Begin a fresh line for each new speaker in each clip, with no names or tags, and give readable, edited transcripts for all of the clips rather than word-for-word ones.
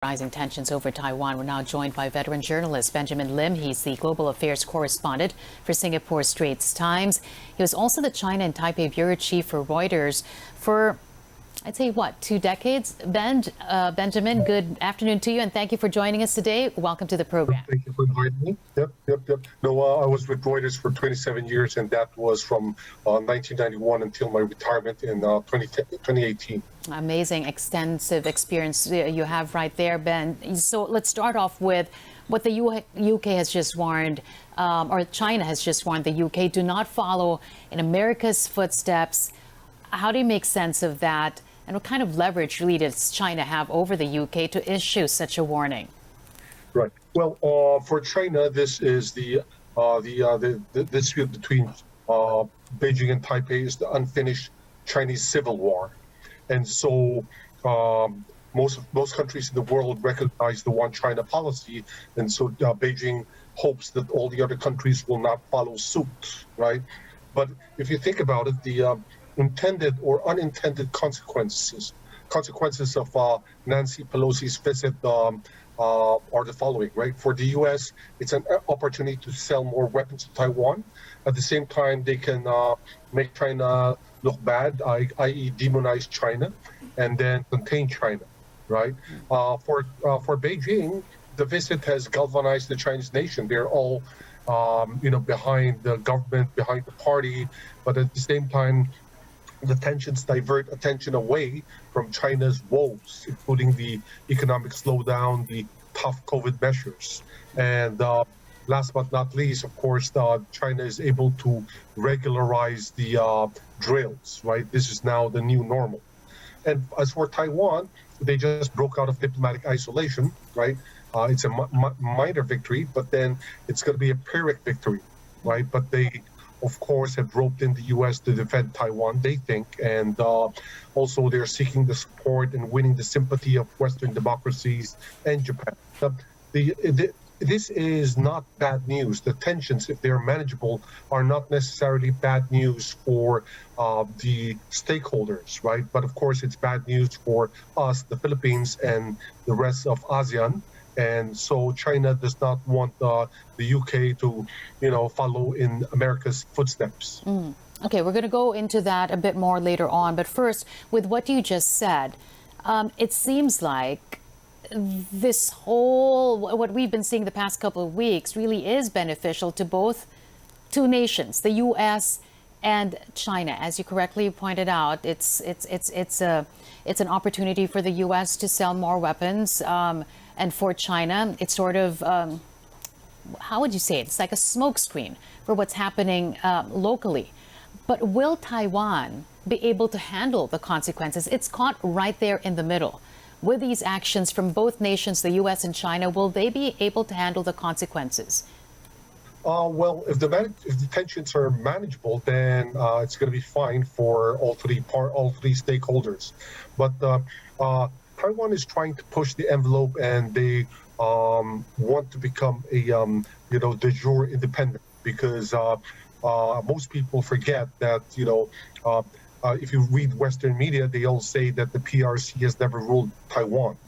Rising tensions over Taiwan. We're now joined by veteran journalist Benjamin Lim. He's the global affairs correspondent for Singapore Straits Times. He was also the China and Taipei bureau chief for Reuters for, I'd say, 2 decades? Benjamin, good afternoon to you, and thank you for joining us today. Welcome to the program.
Thank you for inviting me. Yep. No, I was with Reuters for 27 years, and that was from 1991 until my retirement in 2018.
Amazing, extensive experience you have right there, Ben. So let's start off with what the UK has just warned, or China has just warned the UK, do not follow in America's footsteps. How do you make sense of that? And what kind of leverage really does China have over the UK to issue such a warning?
Right. Well, for China, this is the dispute between Beijing and Taipei is the unfinished Chinese civil war, and so most countries in the world recognize the one China policy, and so Beijing hopes that all the other countries will not follow suit. Right. But if you think about it, the intended or unintended consequences of Nancy Pelosi's visit are the following, right? For the U.S., it's an opportunity to sell more weapons to Taiwan. At the same time, they can make China look bad, i.e. demonize China, and then contain China, right? For Beijing, the visit has galvanized the Chinese nation. They're all behind the government, behind the party, but at the same time, the tensions divert attention away from China's woes, including the economic slowdown, the tough COVID measures. And last but not least, of course, China is able to regularize the drills, right? This is now the new normal. And as for Taiwan, they just broke out of diplomatic isolation, right? It's a minor victory, but then it's going to be a Pyrrhic victory, right? But they, of course, have roped in the U.S. to defend Taiwan, they think, and also they're seeking the support and winning the sympathy of Western democracies and Japan. This is not bad news. The tensions, if they're manageable, are not necessarily bad news for the stakeholders, right? But of course, it's bad news for us, the Philippines, and the rest of ASEAN. And so China does not want the UK to, follow in America's footsteps.
Okay, we're going to go into that a bit more later on. But first, with what you just said, it seems like this what we've been seeing the past couple of weeks really is beneficial to two nations, the U.S. and China. As you correctly pointed out, it's an opportunity for the U.S. to sell more weapons. And for China, it's sort of, how would you say it? It's like a smokescreen for what's happening locally. But will Taiwan be able to handle the consequences? It's caught right there in the middle. With these actions from both nations, the U.S. and China, will they be able to handle the consequences?
Well, if the tensions are manageable, then it's going to be fine for all three stakeholders. But Taiwan is trying to push the envelope, and they want to become a de jure independent, because most people forget that if you read Western media, they all say that the PRC has never ruled Taiwan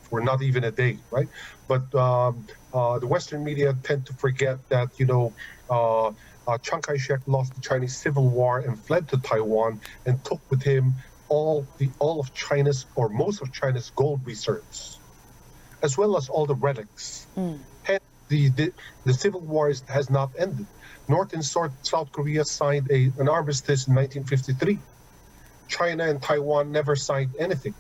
for not even a day, right? But the Western media tend to forget that Chiang Kai-shek lost the Chinese Civil War and fled to Taiwan and took with him all of China's, or most of China's, gold reserves, as well as all the relics. Hence, the civil war has not ended. North and South Korea signed an armistice in 1953. China and Taiwan never signed anything.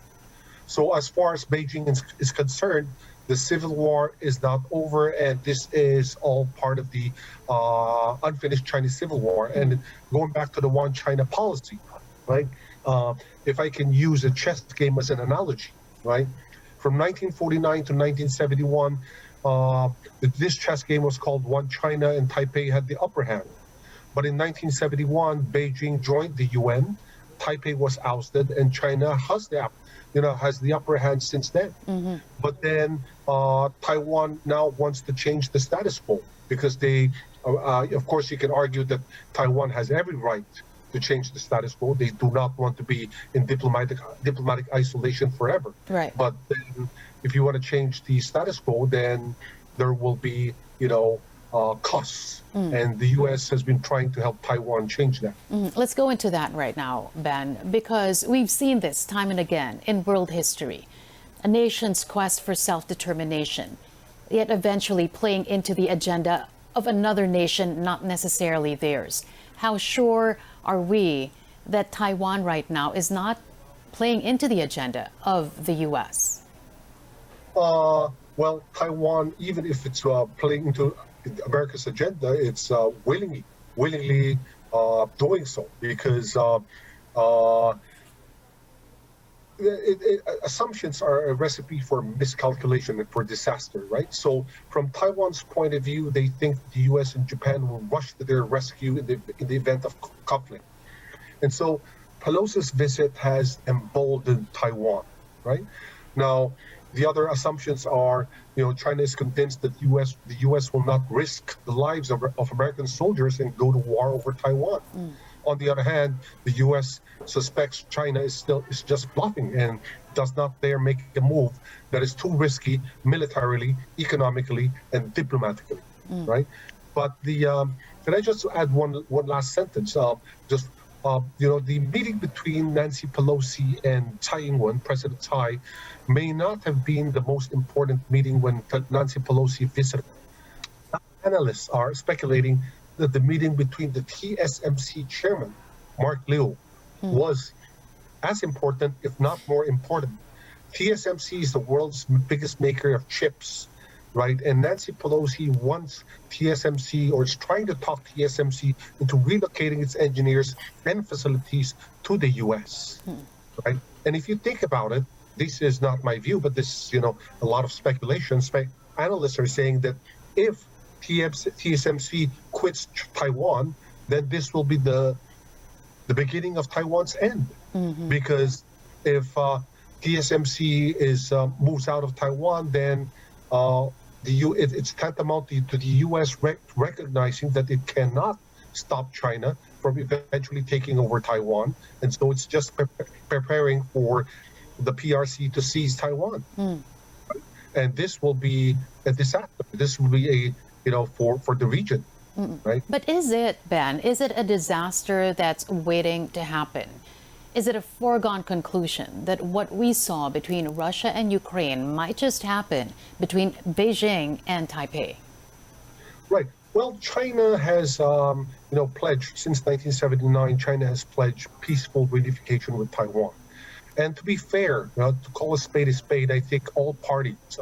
So as far as Beijing is concerned, the civil war is not over, and this is all part of the unfinished Chinese Civil War. And going back to the one China policy, right? If I can use a chess game as an analogy, right? From 1949 to 1971, this chess game was called One China, and Taipei had the upper hand. But in 1971, Beijing joined the UN, Taipei was ousted, and China has the upper hand since then. But then Taiwan now wants to change the status quo, because they, of course, you can argue that Taiwan has every right to change the status quo. They do not want to be in diplomatic isolation forever.
Right.
But then if you want to change the status quo, then there will be, costs. And the U.S. has been trying to help Taiwan change that.
Let's go into that right now, Ben, because we've seen this time and again in world history. A nation's quest for self-determination, yet eventually playing into the agenda of another nation, not necessarily theirs. How sure are we that Taiwan right now is not playing into the agenda of the U.S.?
Well, Taiwan, even if it's playing into America's agenda, it's willingly doing so, because assumptions are a recipe for miscalculation and for disaster, right? So from Taiwan's point of view, they think the U.S. and Japan will rush to their rescue in the event of conflict. And so Pelosi's visit has emboldened Taiwan, right? Now, the other assumptions are, China is convinced that the U.S. will not risk the lives of American soldiers and go to war over Taiwan. On the other hand, the U.S. suspects China is just bluffing and does not dare make a move that is too risky militarily, economically, and diplomatically, right? But can I just add one last sentence? The meeting between Nancy Pelosi and Tsai Ing-wen, President Tsai, may not have been the most important meeting when Nancy Pelosi visited. Analysts are speculating that the meeting between the TSMC chairman, Mark Liu, was as important, if not more important. TSMC is the world's biggest maker of chips, right? And Nancy Pelosi wants TSMC, or is trying to talk TSMC into relocating its engineers and facilities to the U.S., right? And if you think about it, this is not my view, but this is, a lot of speculation. Analysts are saying that if TSMC quits Taiwan, then this will be the beginning of Taiwan's end. Because if TSMC moves out of Taiwan, then it's tantamount to the U.S. recognizing that it cannot stop China from eventually taking over Taiwan, and so it's just preparing for the PRC to seize Taiwan. And this will be a disaster. This will be for the region, right?
But is it, Ben, is it a disaster that's waiting to happen? Is it a foregone conclusion that what we saw between Russia and Ukraine might just happen between Beijing and Taipei?
Right. Well, China has, pledged since 1979. China has pledged peaceful reunification with Taiwan. And to be fair, to call a spade, I think all parties,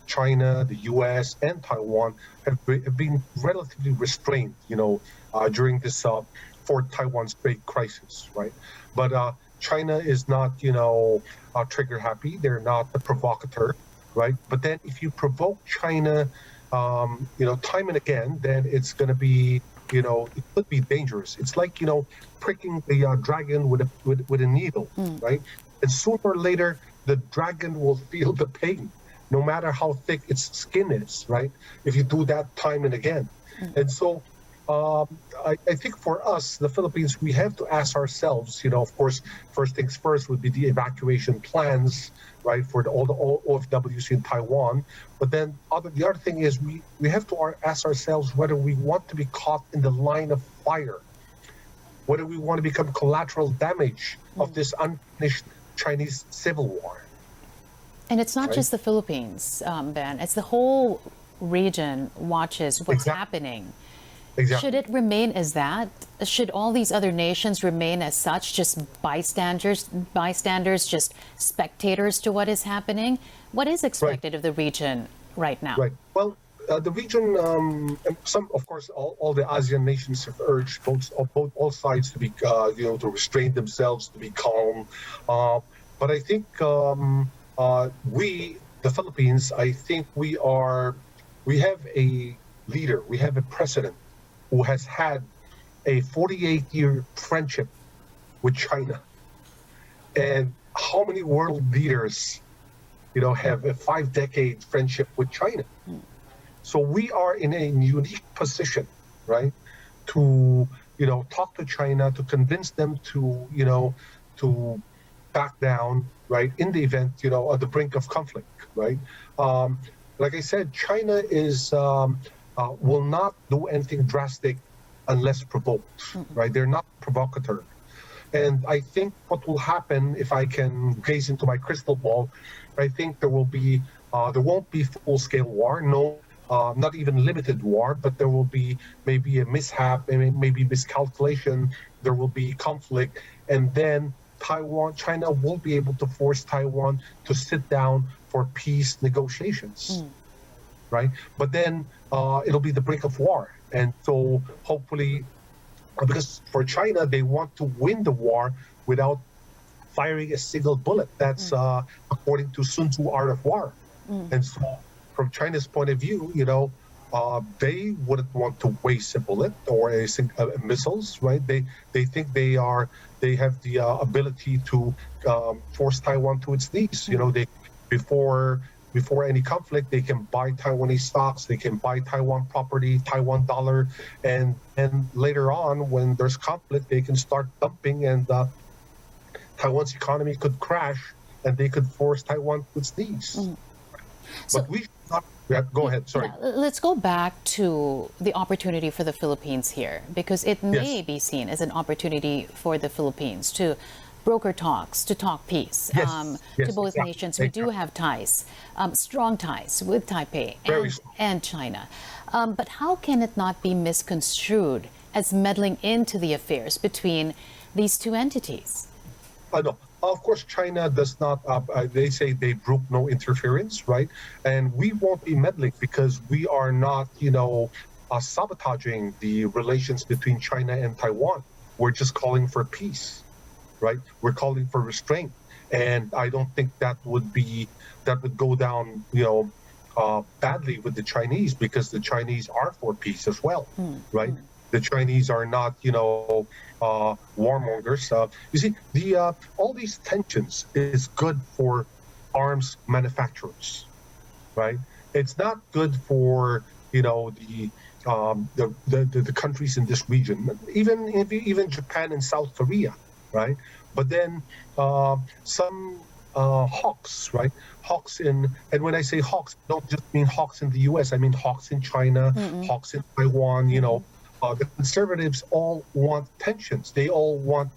China, the U.S., and Taiwan, have been relatively restrained, during this Fourth Taiwan Strait crisis, right? But China is not, trigger happy. They're not a provocateur, right? But then if you provoke China, time and again, then it's going to be, it could be dangerous. It's like, pricking the dragon with a needle, right? And sooner or later, the dragon will feel the pain, no matter how thick its skin is, right? If you do that time and again. And so I think for us, the Philippines, we have to ask ourselves, of course, first things first would be the evacuation plans, right, for all the OFWs in Taiwan. But then the other thing is we have to ask ourselves whether we want to be caught in the line of fire, whether we want to become collateral damage of this unfinished Chinese civil war.
And it's not just the Philippines, Ben. It's the whole region watches what's happening.
Exactly.
Should it remain as that? Should all these other nations remain as such, just bystanders, just spectators to what is happening? What is expected of the region right now?
Right. Well, the region, and of course, all the ASEAN nations have urged all sides to be, to restrain themselves, to be calm. But I think we, the Philippines, I think we have a leader, we have a president who has had a 48-year friendship with China. And how many world leaders, have a 5-decade friendship with China? So we are in a unique position, right, to, talk to China, to convince them to back down, right, in the event, at the brink of conflict, right? Um, like I said, China will not do anything drastic unless provoked, right? They're not provocateur. And I think what will happen, if I can gaze into my crystal ball, I think there won't be full-scale war, no, not even limited war, but there will be maybe a mishap, maybe miscalculation. There will be conflict, and then China will be able to force Taiwan to sit down for peace negotiations, right? But then it'll be the brink of war, and so hopefully, because for China, they want to win the war without firing a single bullet. That's according to Sun Tzu Art of War. And so from China's point of view, they wouldn't want to waste a bullet or missiles, right? They think they have the ability to force Taiwan to its knees. They before any conflict, they can buy Taiwanese stocks, they can buy Taiwan property, Taiwan dollar, and later on, when there's conflict, they can start dumping, and Taiwan's economy could crash, and they could force Taiwan to its knees.
So,
but we should not. Yeah, go ahead. Sorry.
Yeah, let's go back to the opportunity for the Philippines here, because it may be seen as an opportunity for the Philippines to broker talks, to talk peace to both nations. We do have ties, strong ties with Taipei and China. But how can it not be misconstrued as meddling into the affairs between these two entities?
No. Of course, China does not, they say they broke no interference, right? And we won't be meddling because we are not, sabotaging the relations between China and Taiwan. We're just calling for peace, right? We're calling for restraint. And I don't think that would go down, badly with the Chinese, because the Chinese are for peace as well, right? The Chinese are not, warmongers. You see, all these tensions is good for arms manufacturers, right? It's not good for the countries in this region, even Japan and South Korea, right? But then some hawks, right? And when I say hawks, I don't just mean hawks in the U.S. I mean hawks in China, hawks in Taiwan. The conservatives all want tensions. They all want,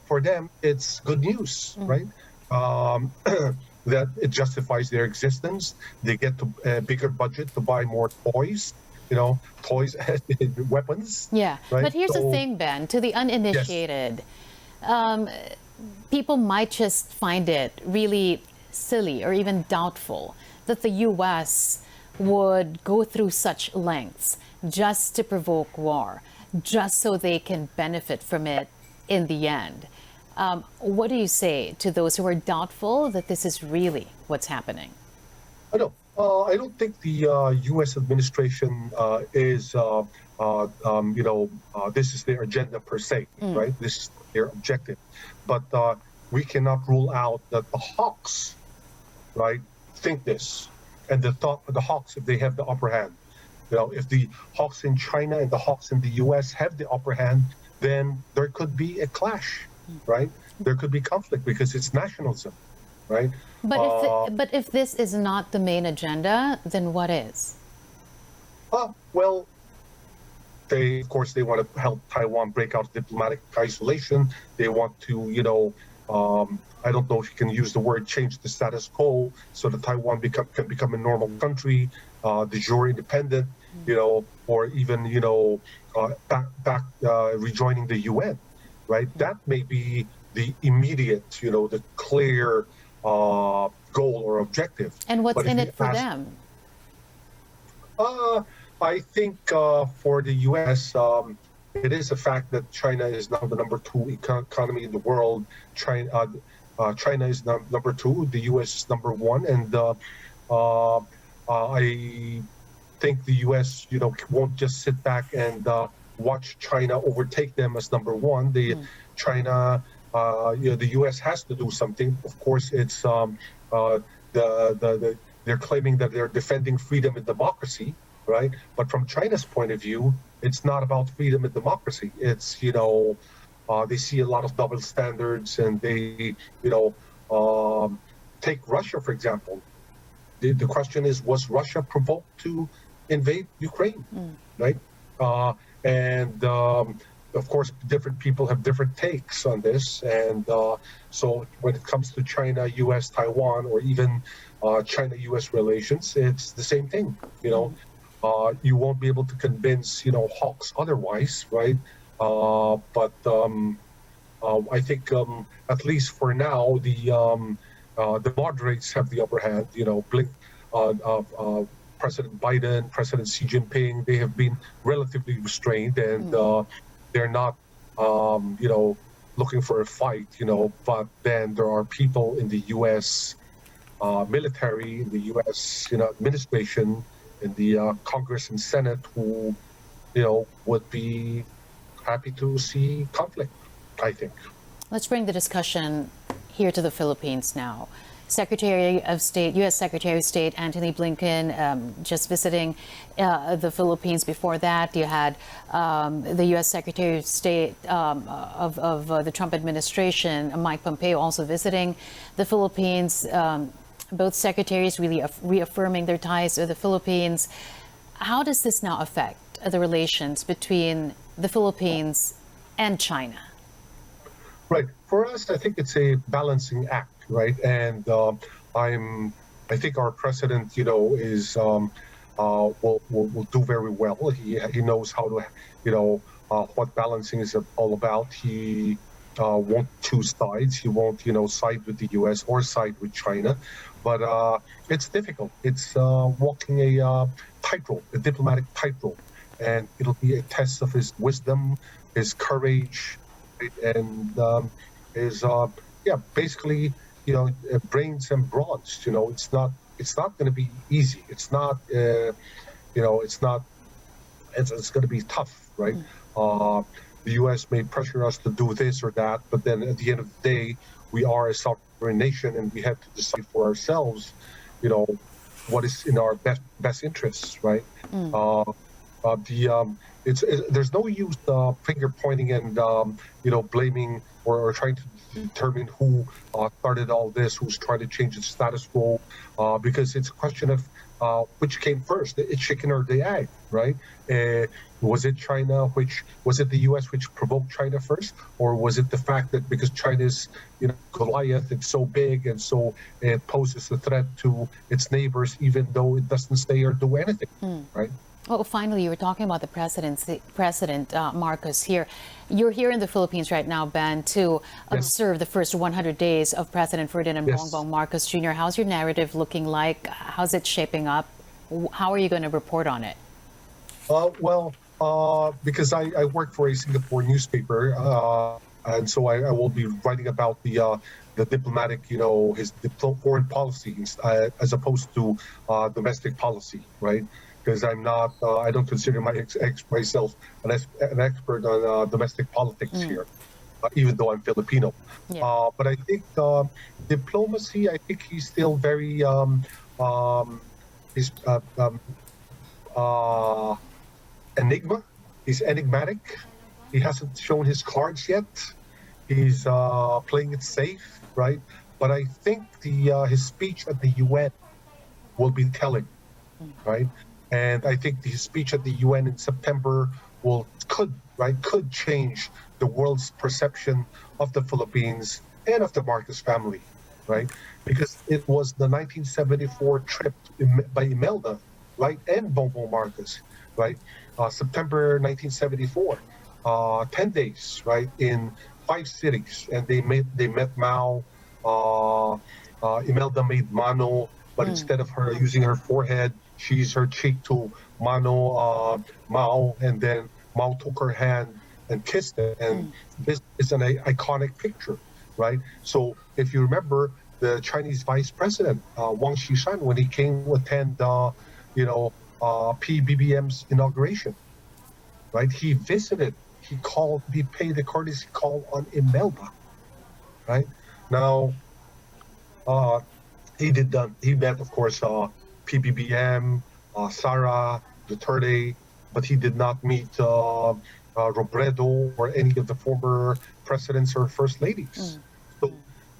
for them, it's good news, right? That it justifies their existence. They get a bigger budget to buy more toys, toys, weapons.
Yeah,
right?
But here's the thing, Ben, to the uninitiated, people might just find it really silly or even doubtful that the U.S. would go through such lengths just to provoke war, just so they can benefit from it in the end. What do you say to those who are doubtful that this is really what's happening?
I don't think the U.S. administration is, this is their agenda per se, right? This is their objective. But we cannot rule out that the hawks, right, think this. And the hawks, if they have the upper hand, if the hawks in China and the hawks in the U.S. have the upper hand, then there could be a clash, right? There could be conflict because it's nationalism, right?
But if this is not the main agenda, then what is?
Well, of course, they want to help Taiwan break out of diplomatic isolation. They want to, I don't know if you can use the word change the status quo so that Taiwan can become a normal country, de jure independent, or even, back rejoining the UN, right? That may be the immediate, the clear goal or objective.
And what's in it for them?
I think for the U.S., it is a fact that China is now the number 2 economy in the world. China is number 2. The U.S. is number 1, and I think the U.S. won't just sit back and watch China overtake them as number 1. The U.S. has to do something. Of course, it's they're claiming that they're defending freedom and democracy, right? But from China's point of view, it's not about freedom and democracy. It's They see a lot of double standards, and they, you know, take Russia for example. The question is, was Russia provoked to invade Ukraine, right? And of course, different people have different takes on this. And so when it comes to China, U.S., Taiwan, or even China-U.S. relations, it's the same thing. You won't be able to convince, hawks otherwise, right? But I think at least for now, the moderates have the upper hand. President Biden, President Xi Jinping, they have been relatively restrained, and they're not, looking for a fight. But then there are people in the U.S. Military, in the U.S. Administration, in the Congress and Senate who, would be happy to see conflict, I think.
Let's bring the discussion here to the Philippines now. Secretary of State, U.S. Secretary of State Antony Blinken just visiting the Philippines. Before that, you had the U.S. Secretary of State of the Trump administration, Mike Pompeo, also visiting the Philippines. Both secretaries really reaffirming their ties to the Philippines. How does this now affect the relations between the Philippines and China?
Right. For us, I think it's a balancing act, right? And I think our president, is will do very well. He knows how to, what balancing is all about. He won't choose sides. He won't, side with the U.S. or side with China. But it's difficult. It's walking a tightrope, a diplomatic tightrope, and it'll be a test of his wisdom, his courage, and basically, brains and bronze. It's not going to be easy. It's going to be tough, right? The U.S. may pressure us to do this or that, but then at the end of the day, we are a sovereign nation, and we have to decide for ourselves, what is in our best interests, right? There's no use finger pointing and blaming or trying to determine who started all this, who's trying to change the status quo, because it's a question of which came first, the chicken or the egg, right? Was it China was it the U.S. which provoked China first, or was it the fact that because China's Goliath, it's so big and so it poses a threat to its neighbors, even though it doesn't say or do anything, right?
Well, finally, you were talking about the President Marcos here. You're here in the Philippines right now, Ben, to observe the first 100 days of President Ferdinand Bongbong Marcos Jr. How's your narrative looking like? How's it shaping up? How are you going to report on it?
Because I work for a Singapore newspaper, and so I will be writing about the diplomatic, his foreign policy as opposed to domestic policy, right? Because I'm not, I don't consider myself an expert on domestic politics here, even though I'm Filipino.
Yeah.
But I think diplomacy, I think he's still very, he's enigma. He's enigmatic. He hasn't shown his cards yet. He's playing it safe, right? But I think his speech at the UN will be telling, right? And I think his speech at the UN in September could change the world's perception of the Philippines and of the Marcos family, right? Because it was the 1974 trip by Imelda, right, and Bongbong Marcos, right? September 1974, 10 days, right, in 5 cities, and they met Mao. Imelda made mano, but instead of her using her forehead, she used her cheek to Mao, and then Mao took her hand and kissed it. And this is an iconic picture, right? So if you remember, the Chinese Vice President Wang Qishan, when he came to attend, PBBM's inauguration, right? He visited. He paid a courtesy call on Imelda, right? Now, he met, of course, PBBM, Sara, Duterte, but he did not meet Robredo or any of the former presidents or first ladies. So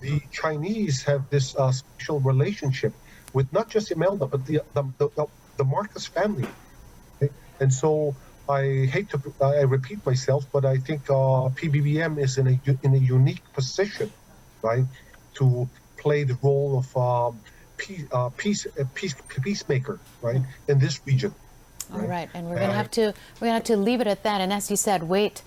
the Chinese have this special relationship with not just Imelda, but the Marcos family. Okay? And so I hate to I repeat myself, but I think PBBM is in a unique position, right, to play the role of peacemaker, right, in this region.
All right, and we're gonna have to leave it at that. And as you said, wait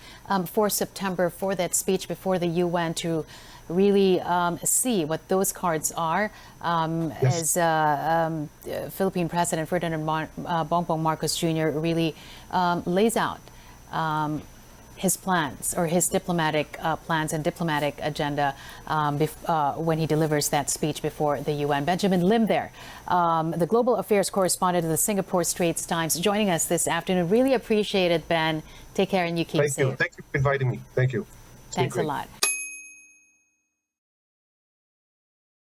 for September for that speech before the UN to really see what those cards are.
Yes.
As Philippine President Ferdinand Bongbong Marcos Jr. really lays out his plans or his diplomatic plans and diplomatic agenda when he delivers that speech before the UN. Benjamin Lim there, the global affairs correspondent of the Singapore Straits Times, joining us this afternoon. Really appreciate it, Ben. Take care and you keep safe.
Thank you for inviting me. Thank you.
Thanks a lot.